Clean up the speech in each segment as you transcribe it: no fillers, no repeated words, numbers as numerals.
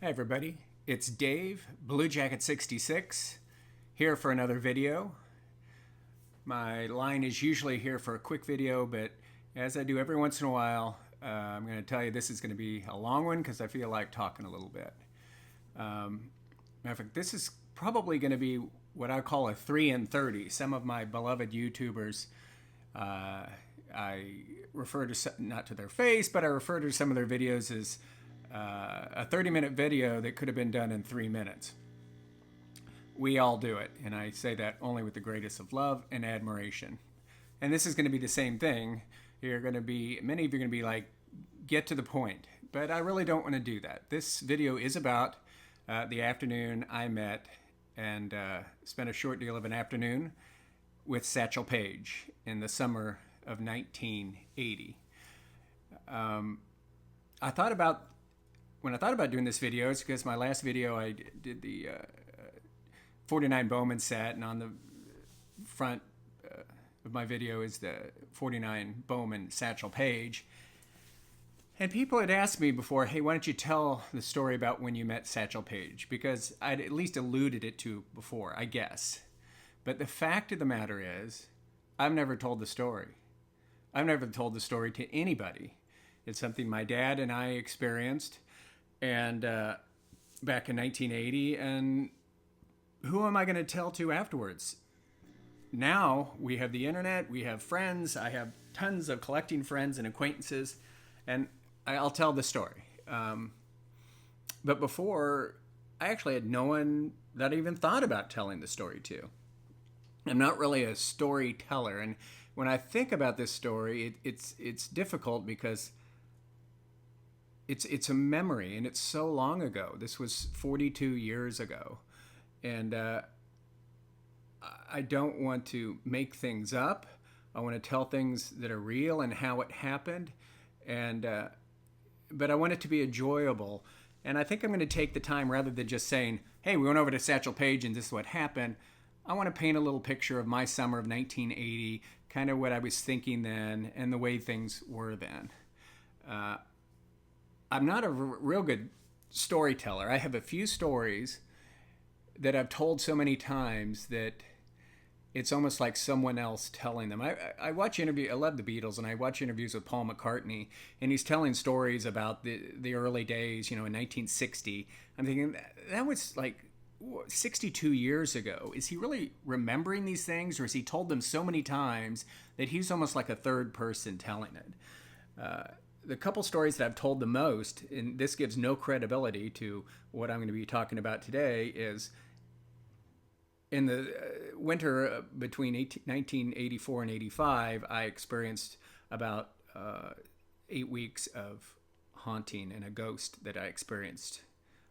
Hi everybody, it's Dave, Blue Jacket 66, here for another video. My line is usually here for a quick video, but as I do every once in a while, I'm going to tell you this is going to be a long one because I feel like talking a little bit. Matter of fact, this is probably going to be what I call a 3 in 30. Some of my beloved YouTubers, I refer to, not to their face, but I refer to some of their videos as a 30-minute video that could have been done in 3 minutes. We all do it, and I say that only with the greatest of love and admiration. And this is going to be the same thing. Many of you are going to be like, get to the point. But I really don't want to do that. This video is about the afternoon I met and spent a short deal of an afternoon with Satchel Paige in the summer of 1980. When I thought about doing this video, it's because my last video I did the 49 Bowman set, and on the front of my video is the 49 Bowman Satchel Paige. And people had asked me before, hey, why don't you tell the story about when you met Satchel Paige? Because I'd at least alluded it to before, I guess. But the fact of the matter is, I've never told the story. I've never told the story to anybody. It's something my dad and I experienced and back in 1980, and who am I going to tell to afterwards? Now we have the internet, we have friends, I have tons of collecting friends and acquaintances, and I'll tell the story. But before, I actually had no one that I even thought about telling the story to. I'm not really a storyteller, and when I think about this story, it's difficult because it's a memory, and it's so long ago. This was 42 years ago, and I don't want to make things up. I want to tell things that are real and how it happened, and but I want it to be enjoyable. And I think I'm going to take the time, rather than just saying, "Hey, we went over to Satchel Paige and this is what happened." I want to paint a little picture of my summer of 1980, kind of what I was thinking then and the way things were then. I'm not a real good storyteller. I have a few stories that I've told so many times that it's almost like someone else telling them. I watch interviews. I love the Beatles, and I watch interviews with Paul McCartney, and he's telling stories about the early days, in 1960. I'm thinking, that was like 62 years ago. Is he really remembering these things, or has he told them so many times that he's almost like a third person telling it? The couple stories that I've told the most, and this gives no credibility to what I'm going to be talking about today, is in the winter between 1984 and 85, I experienced about 8 weeks of haunting and a ghost that I experienced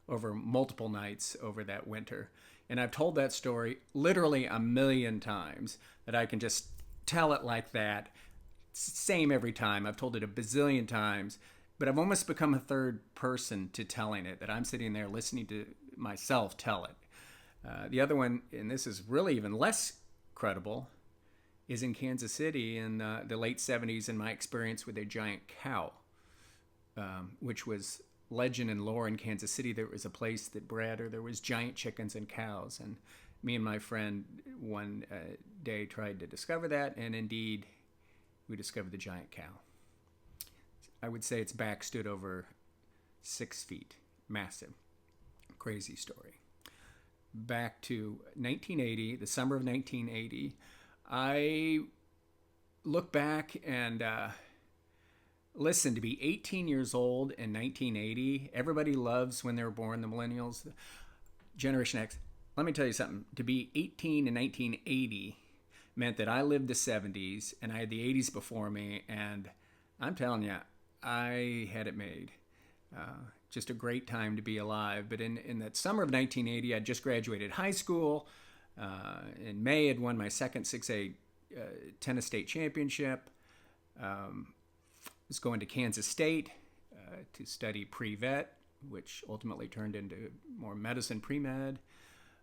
over multiple nights over that winter. And I've told that story literally a million times, that I can just tell it like that. Same every time. I've told it a bazillion times, but I've almost become a third person to telling it, that I'm sitting there listening to myself tell it. The other one, and this is really even less credible, is in Kansas City in the late 70s, and my experience with a giant cow, which was legend and lore in Kansas City. There was a place that bred, or there was giant chickens and cows, and me and my friend one day tried to discover that, and indeed we discovered the giant cow. I would say its back stood over 6 feet. Massive. Crazy story. Back to 1980, the summer of 1980. I look back and listen, to be 18 years old in 1980, everybody loves when they were born, the millennials, Generation X. Let me tell you something. To be 18 in 1980 meant that I lived the 70s, and I had the 80s before me, and I'm telling you, I had it made. Just a great time to be alive. But in that summer of 1980, I just graduated high school. In May, I'd won my second 6A tennis state championship. Was going to Kansas State to study pre-vet, which ultimately turned into more medicine pre-med.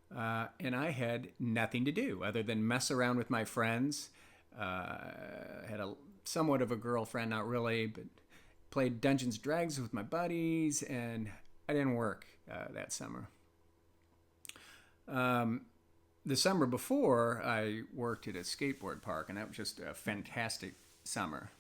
And I had nothing to do other than mess around with my friends. Had somewhat of a girlfriend, not really, but played Dungeons and Dragons with my buddies, and I didn't work. that summer. The summer before, I worked at a skateboard park, and that was just a fantastic summer.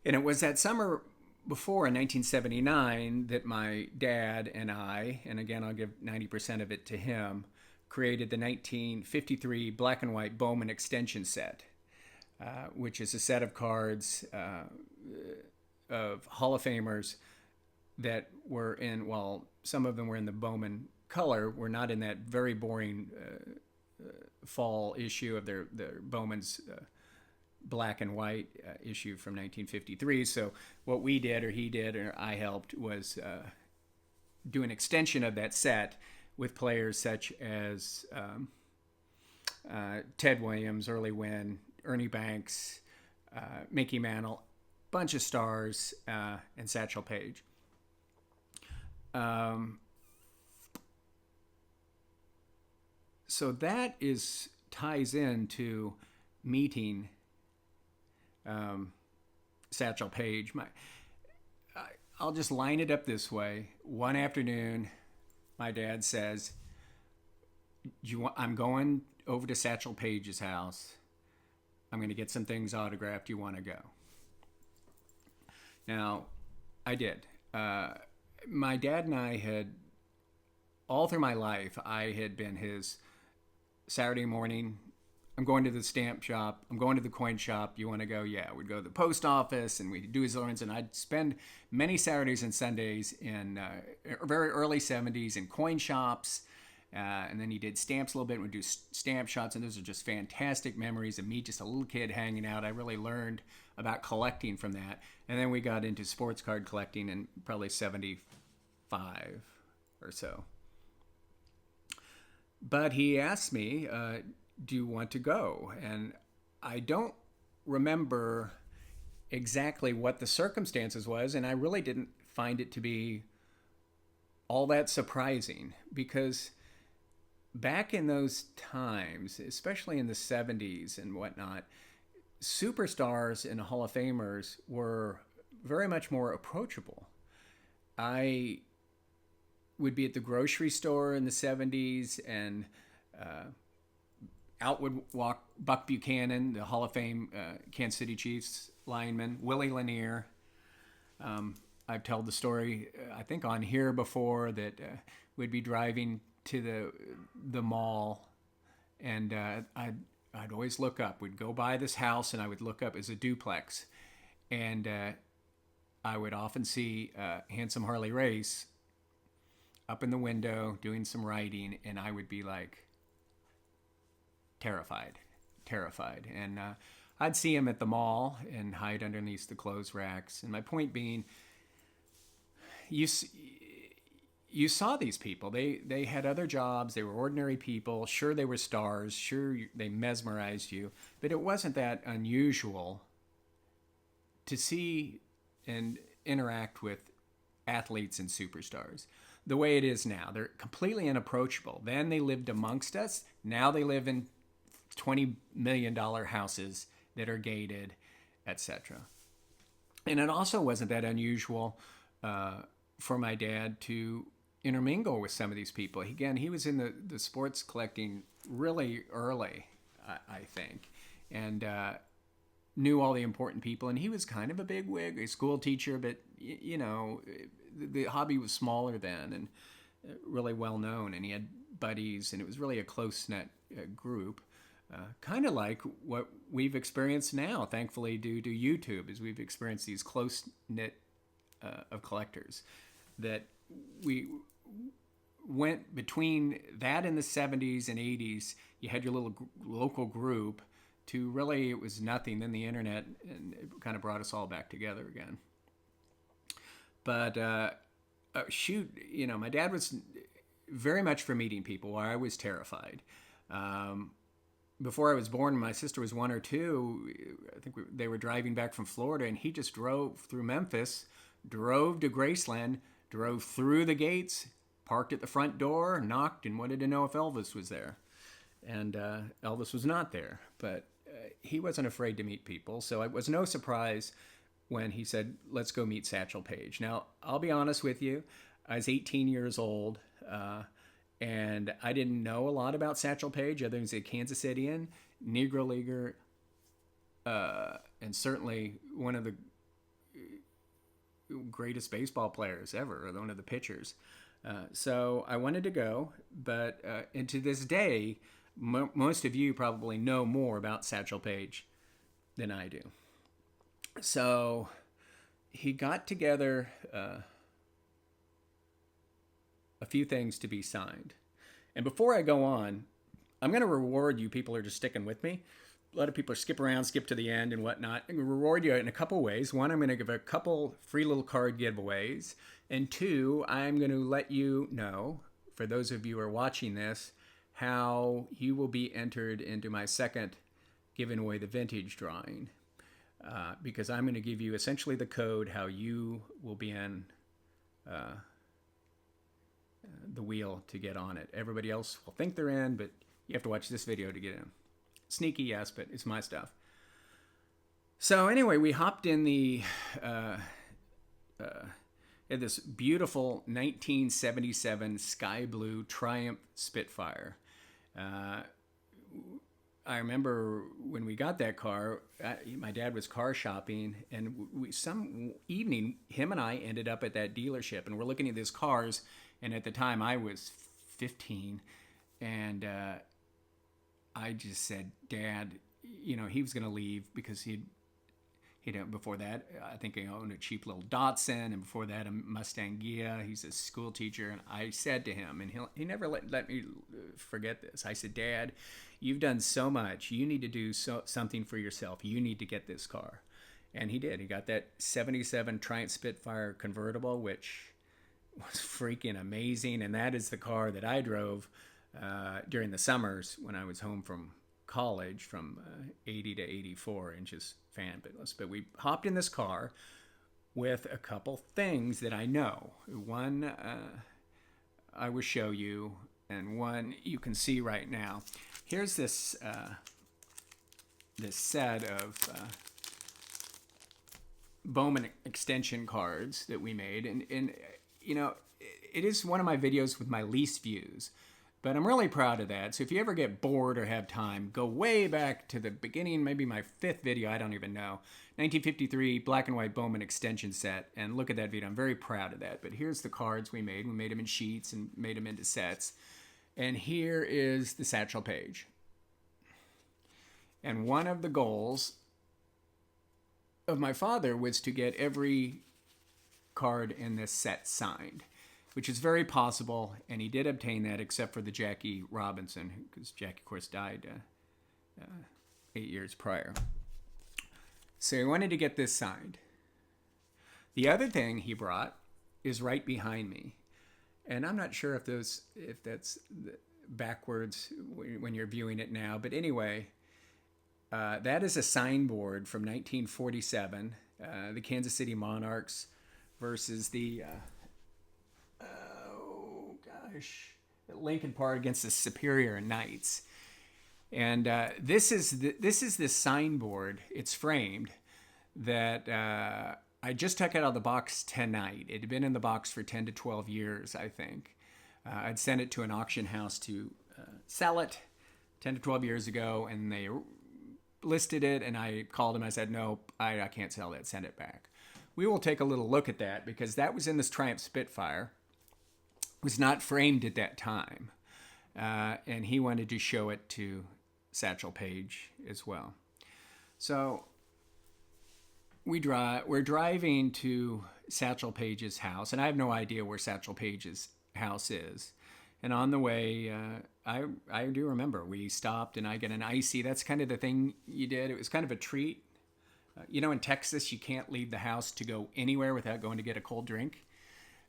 And it was that summer before, in 1979, that my dad and I, and again, I'll give 90% of it to him, created the 1953 black and white Bowman extension set, which is a set of cards of Hall of Famers that were in, well, some of them were in the Bowman color, were not in that very boring fall issue of their Bowman's black and white issue from 1953. So what we did, or he did, or I helped, was do an extension of that set with players such as Ted Williams, Early Wynn, Ernie Banks, Mickey Mantle, bunch of stars, and Satchel Paige. So that ties into meeting Satchel Paige. I'll just line it up this way. One afternoon, my dad says, I'm going over to Satchel Paige's house. I'm going to get some things autographed. You want to go? Now, I did. My dad and I had, all through my life, I had been his Saturday morning, I'm going to the stamp shop, I'm going to the coin shop, you want to go? Yeah. We'd go to the post office, and we'd do his errands, and I'd spend many Saturdays and Sundays in very early 70s in coin shops, and then he did stamps a little bit, and we'd do stamp shots, and those are just fantastic memories of me, just a little kid hanging out. I really learned about collecting from that, and then we got into sports card collecting in probably 75 or so. But he asked me, do you want to go? And I don't remember exactly what the circumstances was, and I really didn't find it to be all that surprising, because back in those times, especially in the 70s and whatnot, superstars and Hall of Famers were very much more approachable. I would be at the grocery store in the 70s, and out would walk Buck Buchanan, the Hall of Fame Kansas City Chiefs lineman, Willie Lanier. I've told the story, I think, on here before, that we'd be driving to the mall, and I'd always look up. We'd go by this house, and I would look up as a duplex, and I would often see Handsome Harley Race up in the window doing some writing, and I would be like terrified. And I'd see him at the mall and hide underneath the clothes racks. And my point being, you saw these people. They had other jobs. They were ordinary people. Sure, they were stars. Sure, they mesmerized you. But it wasn't that unusual to see and interact with athletes and superstars the way it is now. They're completely unapproachable. Then they lived amongst us. Now they live in $20 million houses that are gated, etc. And it also wasn't that unusual for my dad to intermingle with some of these people. Again, he was in the sports collecting really early, I think, and knew all the important people. And he was kind of a bigwig, a school teacher, but, you know, the hobby was smaller then and really well known. And he had buddies, and it was really a close-knit group. Kind of like what we've experienced now, thankfully, due to YouTube, as we've experienced these close-knit of collectors. That we went between that in the 70s and 80s, you had your little local group, to really it was nothing. Then the internet, and it kind of brought us all back together again. But you know, my dad was very much for meeting people, while I was terrified. Before I was born, my sister was 1 or 2. I think they were driving back from Florida, and he just drove through Memphis, drove to Graceland, drove through the gates, parked at the front door, knocked, and wanted to know if Elvis was there. And Elvis was not there, but he wasn't afraid to meet people. So it was no surprise when he said, let's go meet Satchel Paige. Now, I'll be honest with you. I was 18 years old, and I didn't know a lot about Satchel Paige other than he's a Kansas Cityan, Negro Leaguer, and certainly one of the greatest baseball players ever, or one of the pitchers. So I wanted to go, but and to this day, most of you probably know more about Satchel Paige than I do. So he got together a few things to be signed. And before I go on, I'm going to reward you people who are just sticking with me. A lot of people skip around, skip to the end and whatnot. I'm going to reward you in a couple ways. One, I'm going to give a couple free little card giveaways. And two, I'm going to let you know, for those of you who are watching this, how you will be entered into my second giving away the vintage drawing. Because I'm going to give you essentially the code how you will be in the wheel to get on it. Everybody else will think they're in, but you have to watch this video to get in. Sneaky, yes, but it's my stuff. So anyway, we hopped in the this beautiful 1977 sky blue Triumph Spitfire. I remember when we got that car, my dad was car shopping, and some evening, him and I ended up at that dealership, and we're looking at these cars, and at the time I was 15, and I just said, Dad, you know, he was going to leave because he'd before that, I think he owned a cheap little Datsun, and before that a Mustang Ghia. He's a school teacher, and I said to him, and he never let me forget this. I said, Dad, you've done so much. You need to do something for yourself. You need to get this car. And he did. He got that 77 Triumph Spitfire convertible, which was freaking amazing. And that is the car that I drove during the summers when I was home from college from 80 to 84, and just fabulous. But we hopped in this car with a couple things that I know. One I will show you, and one you can see right now. Here's this this set of Bowman extension cards that we made, and you know, it is one of my videos with my least views, but I'm really proud of that. So if you ever get bored or have time, go way back to the beginning, maybe my 5th video, I don't even know, 1953 black and white Bowman extension set, and look at that video. I'm very proud of that. But here's the cards we made. We made them in sheets and made them into sets. And here is the Satchel Paige. And one of the goals of my father was to get every card in this set signed, which is very possible, and he did obtain that, except for the Jackie Robinson, because Jackie, of course, died 8 years prior. So he wanted to get this signed. The other thing he brought is right behind me, and I'm not sure if that's backwards when you're viewing it now, but anyway, that is a signboard from 1947, the Kansas City Monarchs versus the Lincoln Park against the Superior Knights. And this is the signboard. It's framed that I just took it out of the box tonight. It had been in the box for 10 to 12 years, I think. I'd sent it to an auction house to sell it 10 to 12 years ago, and they listed it, and I called them. I said, no, I can't sell that. Send it back. We will take a little look at that, because that was in this Triumph Spitfire. It was not framed at that time. And he wanted to show it to Satchel Paige as well. So we're driving to Satchel Paige's house, and I have no idea where Satchel Paige's house is. And on the way, I do remember we stopped, and I get an icy. That's kind of the thing you did. It was kind of a treat. You know, in Texas, you can't leave the house to go anywhere without going to get a cold drink.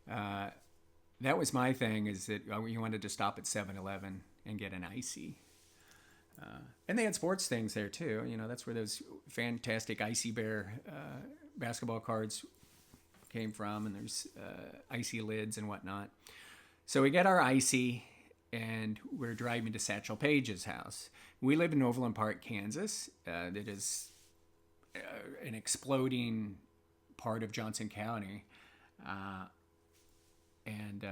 That was my thing, is that you wanted to stop at 7-Eleven and get an icy. And they had sports things there too. You know, that's where those fantastic Icy Bear basketball cards came from, and there's icy lids and whatnot. So we get our icy, and we're driving to Satchel Paige's house. We live in Overland Park, Kansas. That is an exploding part of Johnson County. and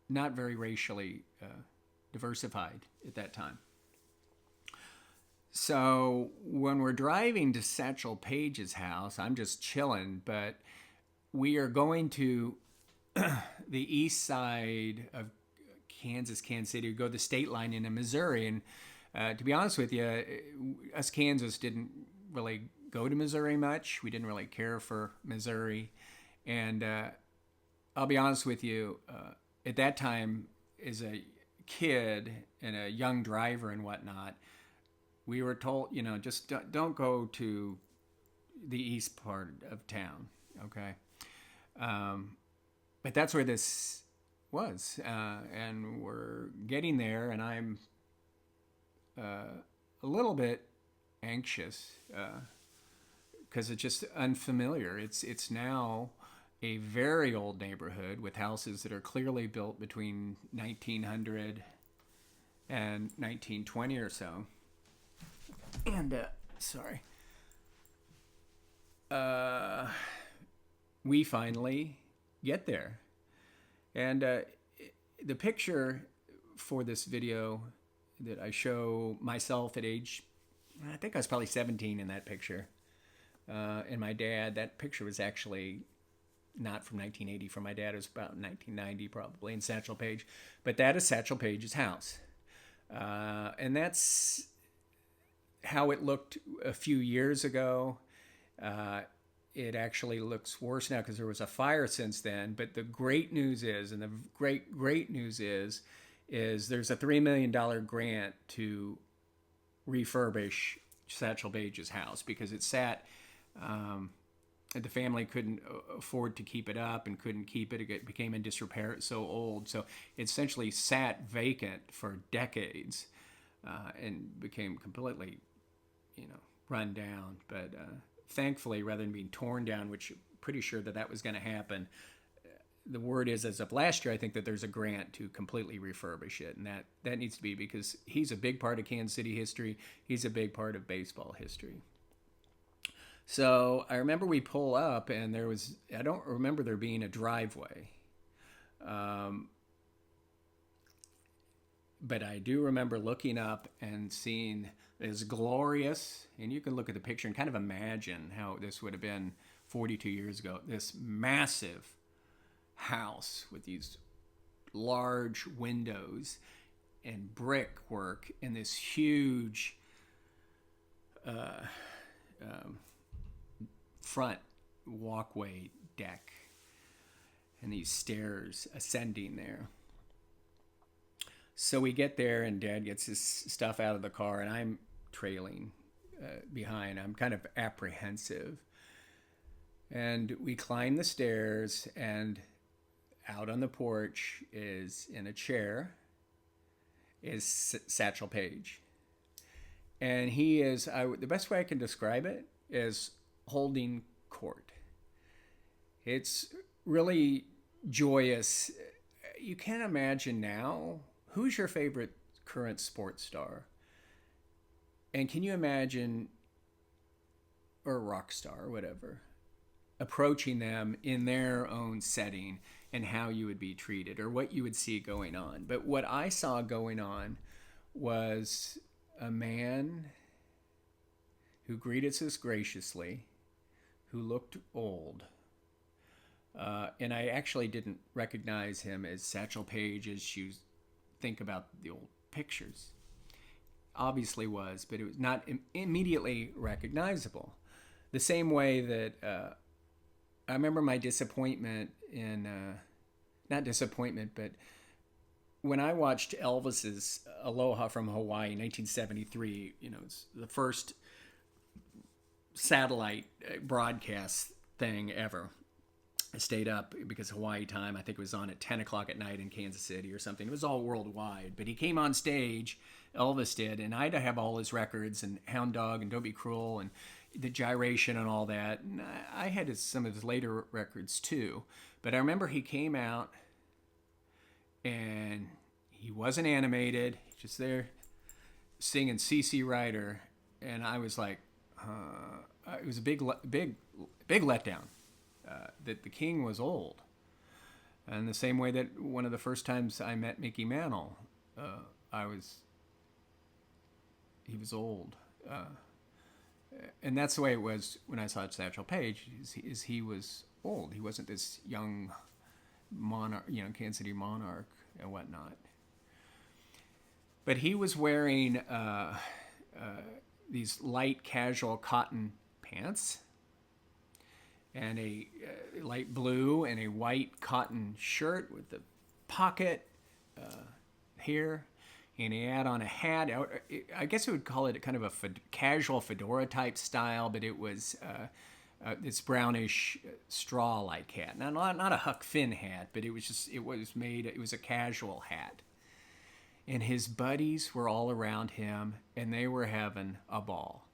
not very racially diversified at that time. So when we're driving to Satchel Paige's house, I'm just chilling, but we are going to the east side of Kansas City. We go to the state line into Missouri. And to be honest with you, us Kansas didn't really go to Missouri much. We didn't really care for Missouri. And I'll be honest with you, at that time, as a kid and a young driver and whatnot, we were told, just don't go to the east part of town, okay? But that's where this was. And we're getting there, and I'm a little bit anxious because it's just unfamiliar. It's now a very old neighborhood with houses that are clearly built between 1900 and 1920 or so. And, we finally get there. And the picture for this video that I show myself at age, I think I was probably 17 in that picture. And my dad, that picture was actually not from 1980. From my dad, it was about 1990 probably in Satchel Paige. But that is Satchel Paige's house. And that's how it looked a few years ago. It actually looks worse now because there was a fire since then. But the great news is, and the great news is there's a $3 million grant to refurbish Satchel Paige's house because it sat, the family couldn't afford to keep it up and couldn't keep it. It became in disrepair. It's so old. So it essentially sat vacant for decades and became completely, run down. But thankfully, rather than being torn down, which I'm pretty sure that was going to happen, the word is, as of last year, I think that there's a grant to completely refurbish it. And that needs to be, because he's a big part of Kansas City history. He's a big part of baseball history. So I remember we pull up and I don't remember there being a driveway. But I do remember looking up and seeing this glorious, and you can look at the picture and kind of imagine how this would have been 42 years ago, this massive house with these large windows and brickwork and this huge front walkway deck and these stairs ascending there. So we get there and Dad gets his stuff out of the car and I'm trailing behind. I'm kind of apprehensive. And we climb the stairs, and out on the porch is, in a chair, is Satchel Paige. And he is, the best way I can describe it is holding court. It's really joyous. You can't imagine now, who's your favorite current sports star? And can you imagine, or a rock star or whatever, approaching them in their own setting and how you would be treated or what you would see going on? But what I saw going on was a man who greeted us graciously, who looked old. And I actually didn't recognize him as Satchel Paige as you think about the old pictures. Obviously was, but it was not immediately recognizable. The same way that I remember my disappointment in, not disappointment, but when I watched Elvis's Aloha from Hawaii in 1973, it's the first satellite broadcast thing ever. I stayed up because Hawaii time, I think it was on at 10 o'clock at night in Kansas City or something. It was all worldwide. But he came on stage, Elvis did, and I'd have all his records and Hound Dog and Don't Be Cruel and the Gyration and all that. And I had some of his later records too. But I remember he came out and he wasn't animated, just there singing CC Rider. And I was like, it was a big letdown. that the king was old. And the same way that one of the first times I met Mickey Mantle, he was old. And that's the way it was when I saw Satchel Paige, is he was old. He wasn't this young monarch, Kansas City monarch and whatnot. But he was wearing these light casual cotton pants and a light blue and a white cotton shirt with the pocket here, and he had on a hat. I guess I would call it kind of a casual fedora type style, but it was this brownish straw-like hat. Now, not a Huck Finn hat, but it was a casual hat. And his buddies were all around him, and they were having a ball.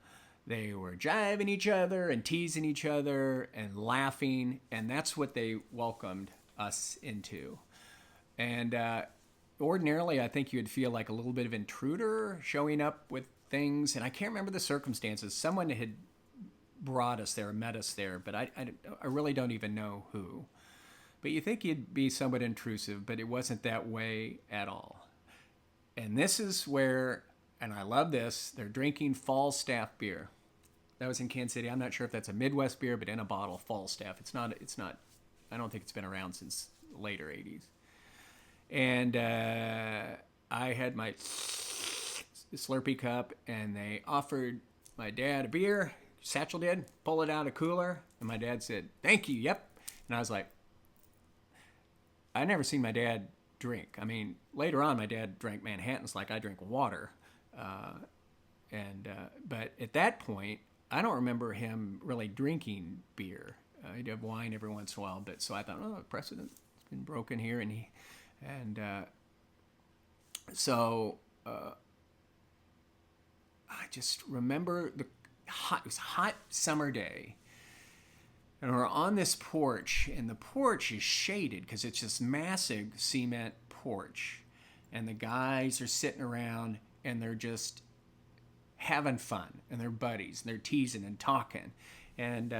They were jiving each other and teasing each other and laughing, and that's what they welcomed us into. And ordinarily, I think you would feel like a little bit of intruder showing up with things, and I can't remember the circumstances. Someone had brought us there, met us there, but I really don't even know who. But you think you'd be somewhat intrusive, but it wasn't that way at all. And this is where, and I love this, they're drinking Falstaff beer. That was in Kansas City. I'm not sure if that's a Midwest beer, but in a bottle, Falstaff. It's not, I don't think it's been around since the later 80s. And I had my Slurpee cup, and they offered my dad a beer. Satchel did, pull it out of a cooler, and my dad said, "Thank you, yep." And I was like, I never seen my dad drink. I mean, later on, my dad drank Manhattans like I drink water. But at that point, I don't remember him really drinking beer. He'd have wine every once in a while. But so I thought, oh, precedent's been broken here. So I just remember it was a hot summer day. And we're on this porch, and the porch is shaded because it's this massive cement porch. And the guys are sitting around, and they're just having fun, and they're buddies, and they're teasing and talking. And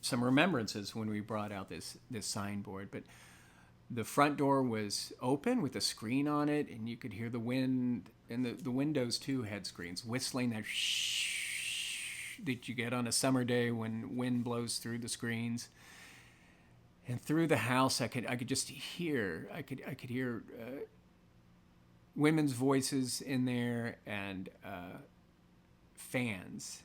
some remembrances when we brought out this signboard. But the front door was open with a screen on it, and you could hear the wind, and the windows, too, had screens, whistling that shh that you get on a summer day when wind blows through the screens. And through the house, I could just hear, I could hear women's voices in there, and fans.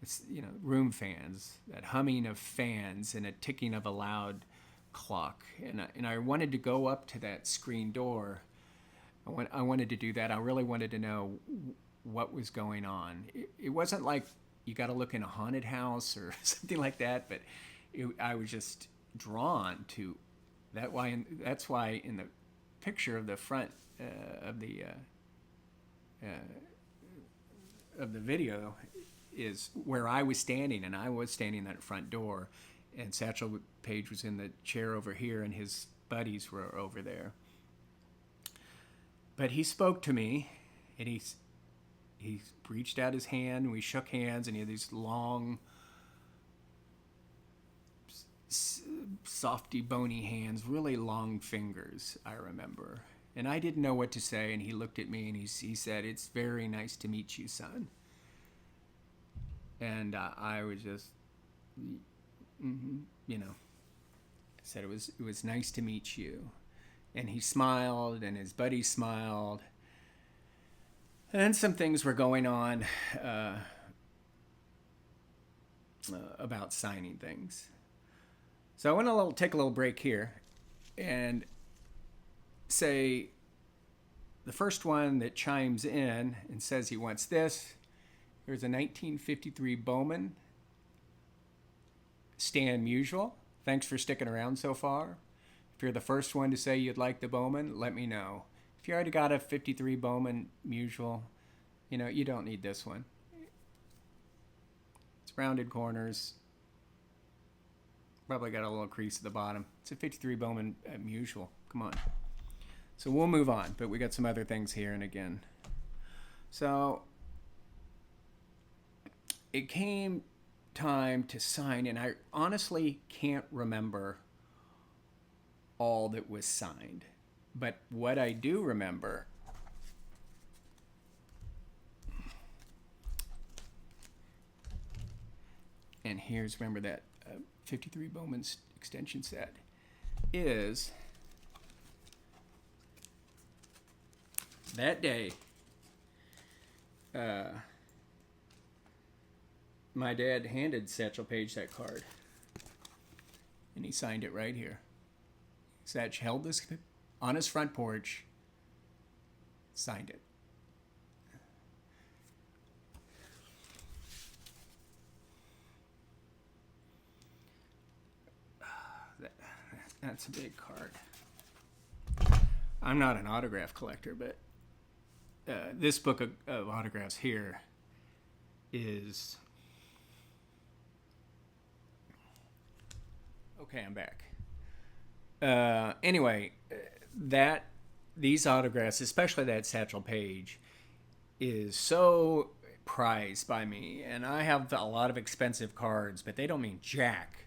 It's, room fans, that humming of fans and a ticking of a loud clock. And I wanted to go up to that screen door. I wanted to do that. I really wanted to know what was going on. It wasn't like you got to look in a haunted house or something like that, but I was just drawn to that. That's why in the picture of the front of the video is where I was standing, and I was standing at the front door, and Satchel Paige was in the chair over here, and his buddies were over there. But he spoke to me, and he reached out his hand, and we shook hands, and he had these long, softy, bony hands, really long fingers, I remember. And I didn't know what to say, and he looked at me, and he said, "It's very nice to meet you, son." And I was just, I said, it was nice to meet you. And he smiled, and his buddy smiled. And then some things were going on about signing things. So I want to take a little break here and say the first one that chimes in and says he wants this. There's a 1953 Bowman, Stan Musial. Thanks for sticking around so far. If you're the first one to say you'd like the Bowman, let me know. If you already got a 53 Bowman Musial, you don't need this one. It's rounded corners. Probably got a little crease at the bottom. It's a 53 Bowman Musial. Come on. So we'll move on, but we got some other things here and again. So it came time to sign, and I honestly can't remember all that was signed. But what I do remember, and here's, remember that 53 Bowman's extension set, is that day, my dad handed Satchel Paige that card, and he signed it right here. Satch held this on his front porch, signed it. That's a big card. I'm not an autograph collector, but this book of autographs here is... Okay, I'm back. Anyway, these autographs, especially that Satchel Paige, is so prized by me. And I have a lot of expensive cards, but they don't mean jack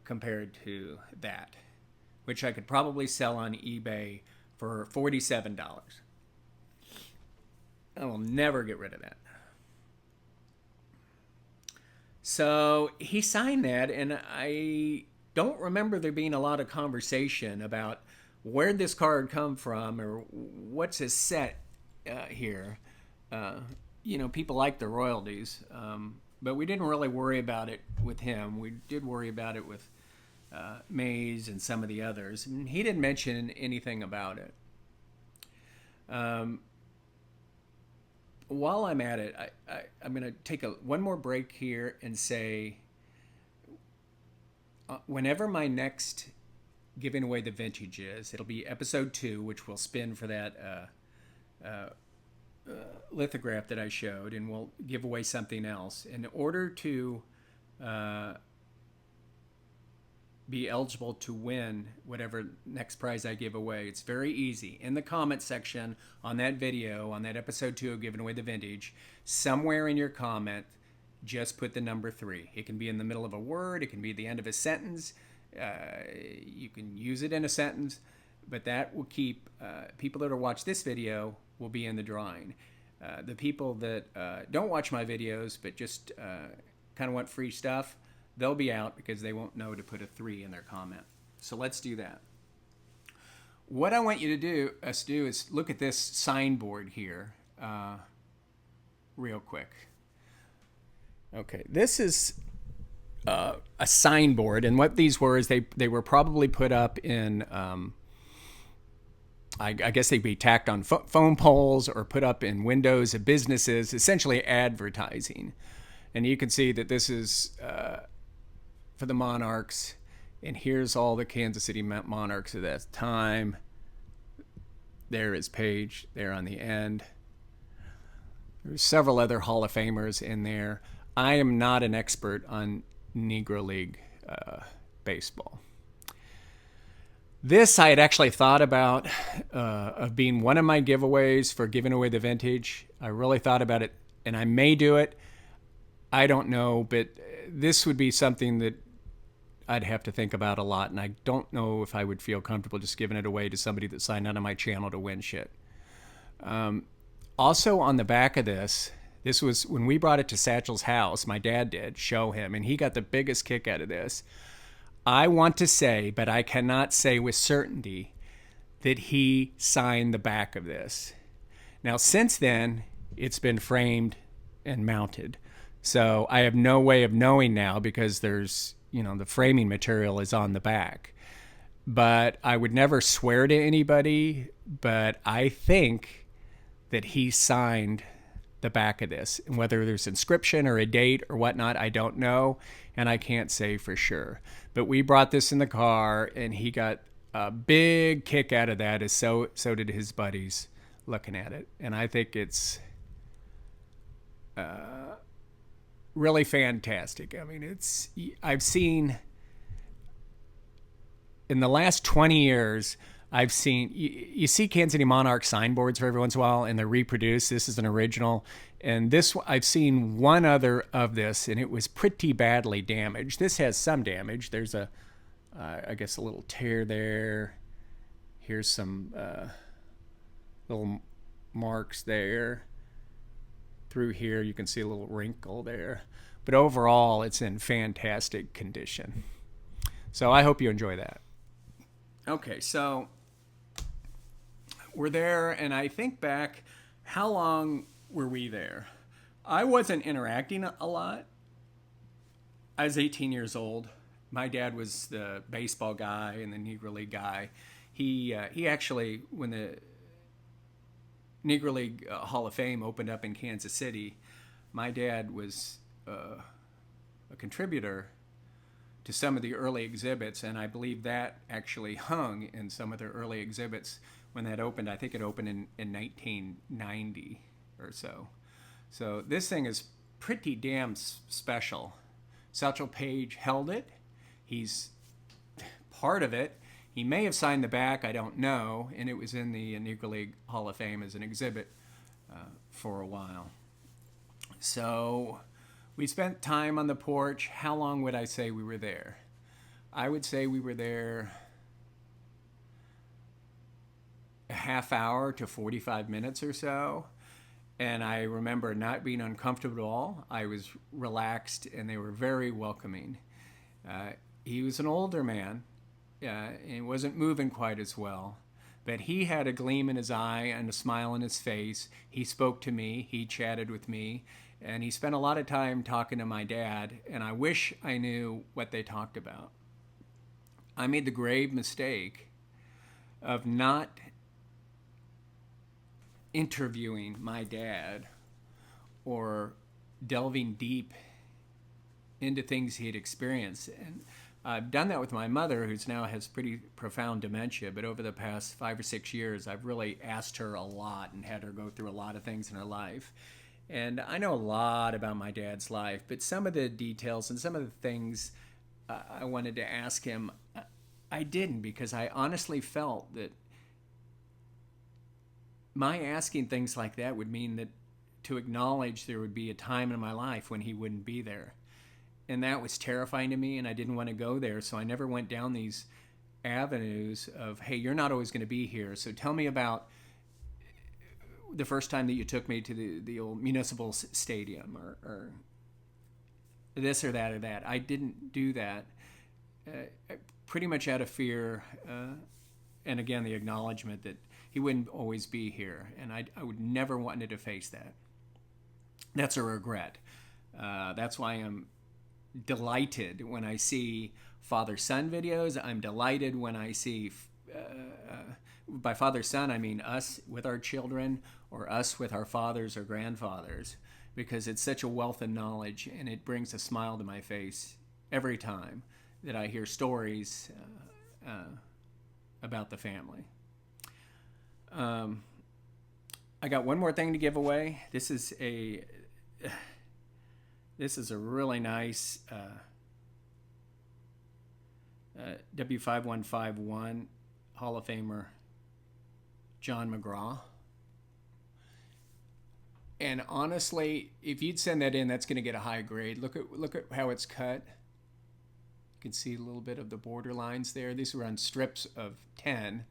compared to that, which I could probably sell on eBay for $47. I will never get rid of that. So he signed that, and I don't remember there being a lot of conversation about where'd this card come from or what's his set here. People like the royalties, but we didn't really worry about it with him. We did worry about it with Mays and some of the others, and he didn't mention anything about it. While I'm at it, I'm going to take one more break here and say, whenever my next Giving Away the Vintage is, it'll be episode 2, which will spin for that lithograph that I showed, and we'll give away something else. In order to be eligible to win whatever next prize I give away, it's very easy. In the comment section on that video, on that episode 2 of Giving Away the Vintage, somewhere in your comment, just put the number 3. It can be in the middle of a word, it can be at the end of a sentence, you can use it in a sentence, but that will keep people that will watch this video will be in the drawing. The people that don't watch my videos but just kind of want free stuff, they'll be out because they won't know to put a 3 in their comment. So let's do that. What I want you to do is look at this signboard here real quick. Okay, this is a signboard, and what these were is they were probably put up in, I guess they'd be tacked on phone poles or put up in windows of businesses, essentially advertising. And you can see that this is for the Monarchs, and here's all the Kansas City Monarchs at that time. There is Paige there on the end. There's several other Hall of Famers in there. I am not an expert on Negro League baseball. This I had actually thought about of being one of my giveaways for Giving Away the Vintage. I really thought about it, and I may do it. I don't know, but this would be something that I'd have to think about a lot, and I don't know if I would feel comfortable just giving it away to somebody that signed out on my channel to win shit. Also on the back of this was when we brought it to Satchel's house, my dad did, show him, and he got the biggest kick out of this. I want to say, but I cannot say with certainty, that he signed the back of this. Now, since then, it's been framed and mounted. So I have no way of knowing now because there's, the framing material is on the back. But I would never swear to anybody, but I think that he signed the back of this. And whether there's inscription or a date or whatnot, I don't know, and I can't say for sure. But we brought this in the car, and he got a big kick out of that, as so did his buddies looking at it. And I think it's really fantastic. I mean, I've seen, in the last 20 years, I've seen, you see Kansas City Monarch signboards for every once in a while, and they're reproduced. This is an original. And this, I've seen one other of this, and it was pretty badly damaged. This has some damage. There's I guess a little tear there. Here's some little marks there. Through here, you can see a little wrinkle there. But overall, it's in fantastic condition. So I hope you enjoy that. Okay, so we're there, and I think back, how long were we there? I wasn't interacting a lot. I was 18 years old. My dad was the baseball guy and the Negro League guy. He actually, when the Negro League Hall of Fame opened up in Kansas City, my dad was a contributor to some of the early exhibits, and I believe that actually hung in some of the early exhibits when that opened. I think it opened in 1990 or so. So this thing is pretty damn special. Satchel Paige held it. He's part of it. He may have signed the back, I don't know, and it was in the Negro League Hall of Fame as an exhibit for a while. So we spent time on the porch. How long would I say we were there? I would say we were there a half hour to 45 minutes or so. And I remember not being uncomfortable at all. I was relaxed, and they were very welcoming. He was an older man, and wasn't moving quite as well. But he had a gleam in his eye and a smile on his face. He spoke to me. He chatted with me. And he spent a lot of time talking to my dad, and I wish I knew what they talked about. I made the grave mistake of not interviewing my dad or delving deep into things he had experienced. And I've done that with my mother, who's now has pretty profound dementia, but over the past 5 or 6 years, I've really asked her a lot and had her go through a lot of things in her life. And I know a lot about my dad's life, but some of the details and some of the things I wanted to ask him, I didn't, because I honestly felt that my asking things like that would mean that to acknowledge there would be a time in my life when he wouldn't be there. And that was terrifying to me, and I didn't want to go there, so I never went down these avenues of, hey, you're not always going to be here, so tell me about the first time that you took me to the old municipal stadium, or this or that or that. I didn't do that, pretty much out of fear, and again, the acknowledgement that he wouldn't always be here, and I would never wanted to face that. That's a regret. That's why I'm delighted when I see father-son videos. I'm delighted when I see, by father-son, I mean us with our children or us with our fathers or grandfathers, because it's such a wealth of knowledge, and it brings a smile to my face every time that I hear stories about the family. I got one more thing to give away. This is a really nice W5151 Hall of Famer John McGraw. And honestly, if you'd send that in, that's going to get a high grade. Look at how it's cut. You can see a little bit of the border lines there. These were on strips of 10.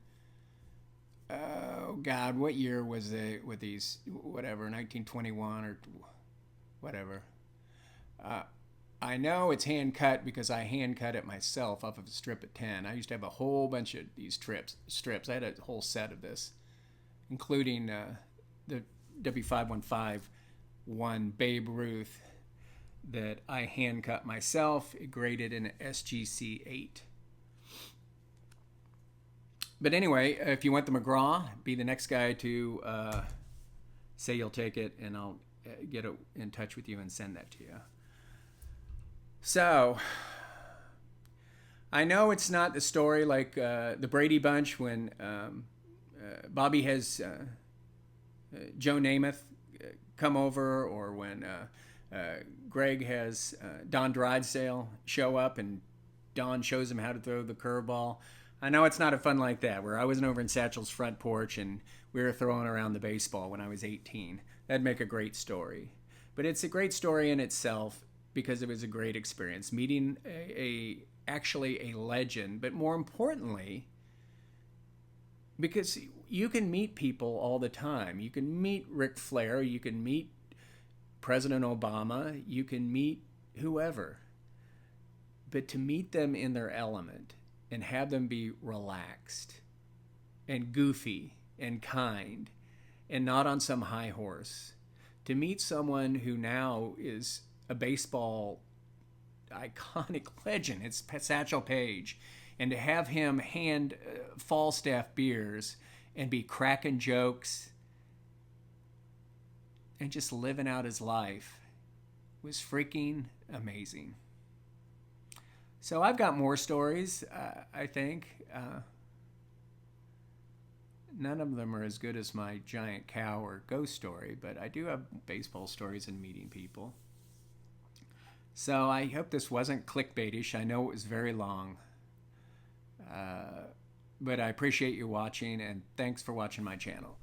Oh God, what year was it with these? Whatever, 1921 or whatever. I know it's hand cut because I hand cut it myself off of a strip of 10. I used to have a whole bunch of these strips. I had a whole set of this, including the W5151 Babe Ruth that I hand cut myself. It graded in SGC 8. But anyway, if you want the McGraw, be the next guy to say you'll take it, and I'll get in touch with you and send that to you. So, I know it's not the story like the Brady Bunch when Bobby has Joe Namath come over, or when Greg has Don Drysdale show up and Don shows him how to throw the curveball. I know it's not a fun like that, where I wasn't over in Satchel's front porch and we were throwing around the baseball when I was 18. That'd make a great story. But it's a great story in itself because it was a great experience meeting actually a legend, but more importantly, because you can meet people all the time. You can meet Ric Flair, you can meet President Obama, you can meet whoever. But to meet them in their element and have them be relaxed and goofy and kind and not on some high horse, to meet someone who now is a baseball iconic legend, it's Satchel Paige, and to have him hand Falstaff beers and be cracking jokes and just living out his life was freaking amazing. So I've got more stories, I think. None of them are as good as my giant cow or ghost story, but I do have baseball stories and meeting people. So I hope this wasn't clickbaitish. I know it was very long. But I appreciate you watching, and thanks for watching my channel.